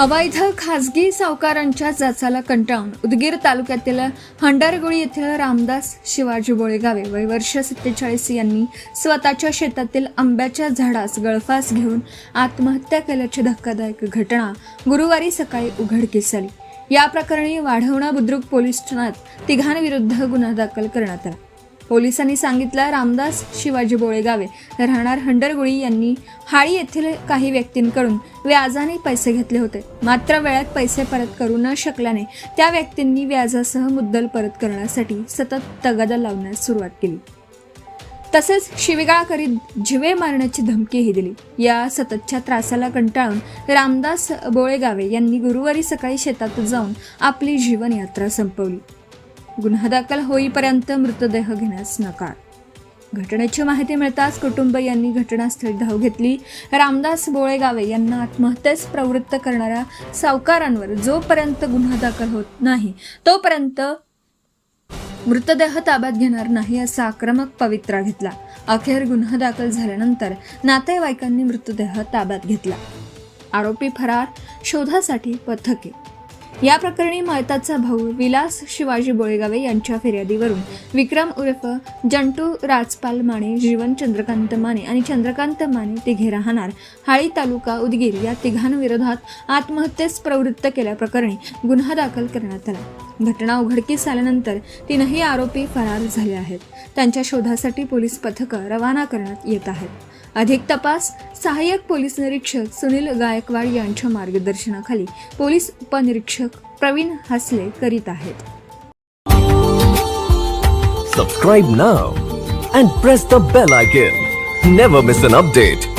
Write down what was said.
अवैध खासगी सावकारांच्या जाचाला कंटाळून उदगीर तालुक्यातील हंडारगोळी येथील रामदास शिवाजी बोळेगावे वय वर्ष 47 यांनी स्वतःच्या शेतातील आंब्याच्या झाडास गळफास घेऊन आत्महत्या केल्याची धक्कादायक घटना गुरुवारी सकाळी उघडकीस आली। या प्रकरणी वाढवणा बुद्रुक पोलीस ठाण्यात तिघांविरुद्ध गुन्हा दाखल करण्यात आला। पोलिसांनी सांगितलं, रामदास शिवाजी बोळेगावे राहणार हंडरगुळी यांनी हाळी येथील काही व्यक्तींकडून व्याजाने पैसे घेतले होते। मात्र वेळेत पैसे परत करू न शकल्याने त्या व्यक्तींनी व्याजासह मुद्दल परत करण्यासाठी सतत तगादा लावण्यास सुरुवात केली। तसेच शिवीगाळ करीत जीवे मारण्याची धमकीही दिली। या सततच्या त्रासाला कंटाळून रामदास बोळेगावे यांनी गुरुवारी सकाळी शेतात जाऊन आपली जीवनयात्रा संपवली। गुन्हा दाखल होईपर्यंत मृतदेह घेण्यास नकार। घटनेची माहिती मिळताच कुटुंबियांनी घटनास्थळी धाव घेतली। रामदास बोळेगावे यांना आत्महत्येस प्रवृत्त करणाऱ्या सावकारांवर जोपर्यंत गुन्हा दाखल होत नाही तोपर्यंत मृतदेह ताब्यात घेणार नाही असा आक्रमक पवित्रा घेतला। अखेर गुन्हा दाखल झाल्यानंतर नातेवाईकांनी मृतदेह ताब्यात घेतला। आरोपी फरार, शोधासाठी पथके। या प्रकरणी मयताचा भाऊ विलास शिवाजी बोळेगावे यांच्या फिर्यादीवरून विक्रम उर्फ जंटू राजपाल माने, जीवन चंद्रकांत माने आणि चंद्रकांत माने तिघे राहणार हाळी तालुका उदगीर या तिघांविरोधात आत्महत्येस प्रवृत्त केल्याप्रकरणी गुन्हा दाखल करण्यात आला। घटना उघडकीस आल्यानंतर तीनही आरोपी फरार झाले आहेत। त्यांच्या शोधासाठी पोलीस पथकं रवाना करण्यात येत आहेत। अधिक तपास सहाय्यक पोलीस निरीक्षक सुनील गायकवाड यांच्या मार्गदर्शनाखाली पोलीस उपनिरीक्षक प्रवीण हसले करीत आहेत। Subscribe now and press the bell icon. Never miss an update.